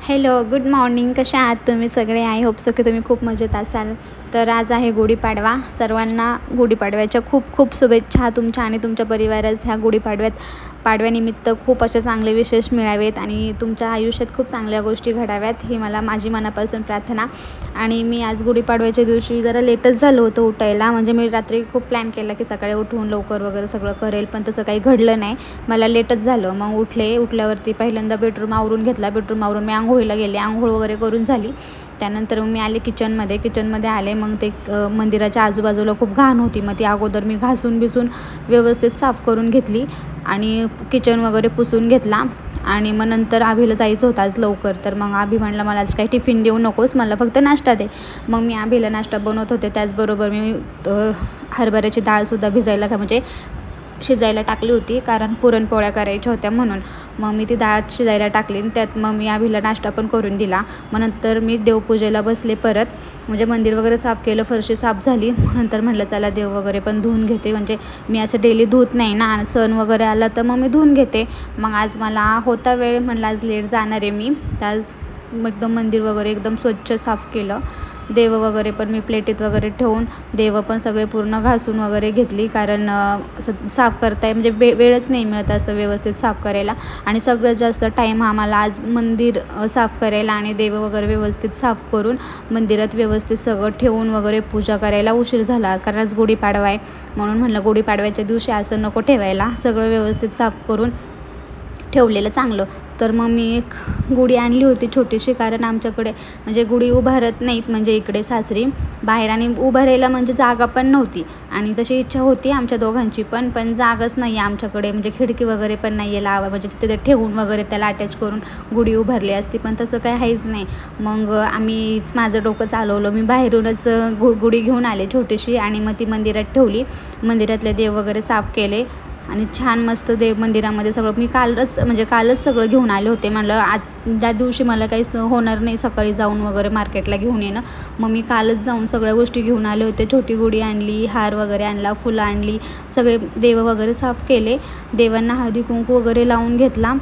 Hello, good morning. कशा आहात तुम्ही सगळे? आय होप सो की तुम्ही खूप मजेत असाल. तर आज आहे गुढीपाडवा. सर्वांना गुढीपाडव्याच्या खूप खूप शुभेच्छा. तुमच्या आणि तुमच्या परिवारास ह्या पाडव्यानिमित्त खूप असे चांगले विशेष मिळावेत आणि तुमच्या आयुष्यात खूप चांगल्या गोष्टी घडाव्यात, ही मला माझी मनापासून प्रार्थना. आणि मी आज गुढीपाडव्याच्या दिवशी जरा लेटच झालं होतं उठायला. म्हणजे मी रात्री खूप प्लॅन केला की सकाळी उठून लवकर वगैरे सगळं करेल, पण तसं काही घडलं नाही. मला लेटच झालं. मग उठल्यावरती पहिल्यांदा बेडरूम आवरून घेतला. बेडरूम आवरून मी आंघोळीला गेले. आंघोळ वगैरे करून झाली. त्यानंतर मग मी आले किचनमध्ये आले. मग ते मंदिराच्या आजूबाजूला खूप घाण होती. मग ती अगोदर मी घासून व्यवस्थित साफ करून घेतली आणि किचन वगैरे पुसून घेतला. आणि मग नंतर आभीला जायचं होतं आज लवकर. तर मग आभी म्हणलं मला आज काही टिफिन देऊ नकोस, मला फक्त नाश्ता दे. मग मी आभीला नाश्ता बनवत होते. त्याचबरोबर मी हरभऱ्याची डाळसुद्धा शिजायला टाकली होती, कारण पुरणपोळ्या करायच्या होत्या म्हणून. मग मी ती डाळ शिजायला टाकली आणि त्यात मग मी आभीला नाश्ता पण करून दिला. मग नंतर मी देवपूजेला बसले परत. म्हणजे मंदिर वगैरे साफ केलं, फरशी साफ झाली. नंतर म्हटलं चला देव वगैरे पण धुवून घेते. म्हणजे मी असं डेली धुत नाही ना, आणि सण वगैरे आला तर मग मी धुवून घेते. मग आज मला होता वेळ, म्हणलं आज लेट जाणार आहे मी. आज एकदम मंदिर वगैरे एकदम स्वच्छ साफ केलं. देव वगैरे पण मी प्लेटीत वगैरे ठेवून देव पण सगळे पूर्ण घासून वगैरे घेतली, कारण असं साफ करताय म्हणजे वेळच नाही मिळत असं व्यवस्थित साफ करायला. आणि सगळ्यात जास्त टाईम हा मला आज मंदिर साफ करायला आणि देव वगैरे व्यवस्थित साफ करून मंदिरात व्यवस्थित सगळं ठेवून वगैरे पूजा करायला उशीर झाला, कारण आज गुढीपाडवा आहे. म्हणून म्हणलं गुढीपाडव्याच्या दिवशी असं नको ठेवायला, सगळं व्यवस्थित साफ करून ठेवलेलं चांगलं. तर मग मी एक गुढी आणली होती छोटीशी, कारण आमच्याकडे म्हणजे गुढी उभारत नाहीत म्हणजे इकडे सासरी बाहेर, आणि उभारायला म्हणजे जागा पण नव्हती. आणि तशी इच्छा होती आमच्या दोघांची पण जागाच नाही आहे आमच्याकडे. म्हणजे खिडकी वगैरे पण नाही आहे लावा, म्हणजे तिथे ठेवून वगैरे त्याला अटॅच करून गुढी उभारली असती, पण तसं काही आहेच नाही. मग आम्हीच माझं डोकं चालवलं. मी बाहेरूनच गुढी घेऊन आले छोटीशी आणि मग ती मंदिरात ठेवली. मंदिरातले देव वगैरे साफ केले आणि छान मस्त देव मंदिरामध्ये सगळं मी कालच सगळं घेऊन आले होते. म्हणलं आज ज्या दिवशी मला काही होणार नाही सकाळी जाऊन वगैरे मार्केटला घेऊन येणं, मग मी कालच जाऊन सगळ्या गोष्टी घेऊन आले होते. छोटी गुढी आणली, हार वगैरे आणला, फुलं आणली, सगळे देव वगैरे साफ केले. देवांना हळदी कुंकू वगैरे लावून घेतला.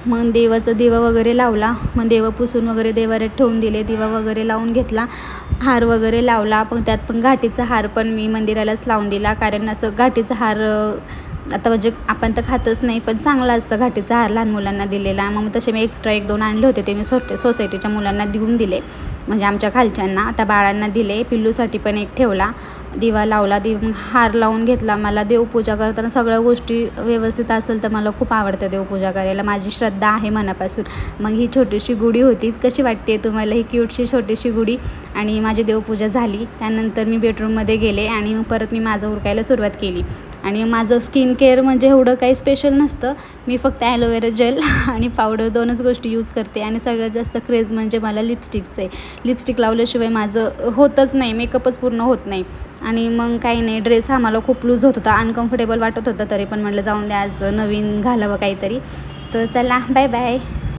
मग देवाचा दिवा वगैरे लावला. मग देव पुसून वगैरे देवाऱ्यात ठेवून दिले. दिवा वगैरे लावून घेतला, हार वगैरे लावला. पण त्यात पण घाटीचा हार पण मी मंदिरालाच लावून दिला, कारण असं घाटीचा हार आता म्हणजे आपण तर खातच नाही, पण चांगला असतं घाटीचा हार लहान मुलांना दिलेला. मग तसे मी एक्स्ट्रा 1-2 आणले होते, ते मी सोसायटीच्या मुलांना देऊन दिले, म्हणजे आमच्या खालच्यांना. आता बाळांना दिले, पिल्लूसाठी पण एक ठेवला. दिवा लावला, हार लावून घेतला. मला देवपूजा करताना सगळ्या गोष्टी व्यवस्थित असेल तर मला खूप आवडतं देवपूजा करायला, माझी श्रद्धा आहे मनापासून. मग ही छोटीशी गुढी होती. कशी वाटते तुम्हाला ही क्यूटशी छोटीशी गुढी? आणि माझी देवपूजा झाली. त्यानंतर मी बेडरूममध्ये गेले आणि मग परत मी माझं उरकायला सुरुवात केली. आणि माझं स्किन केअर म्हणजे एवढं काही स्पेशल नसतं. मी फक्त ॲलोवेरा जेल आणि पावडर 2च गोष्टी यूज करते. आणि सगळ्यात जास्त क्रेज म्हणजे मला लिपस्टिकचं आहे. लिपस्टिक लावल्याशिवाय माझं होतच नाही, मेकअपच पूर्ण होत नाही. आणि मग काही नाही, ड्रेस हा मला खूप लूज होत होता, अनकम्फर्टेबल वाटत होता, तरी पण म्हटलं जाऊन द्या, आज नवीन घालावं काहीतरी. तर चला, बाय बाय.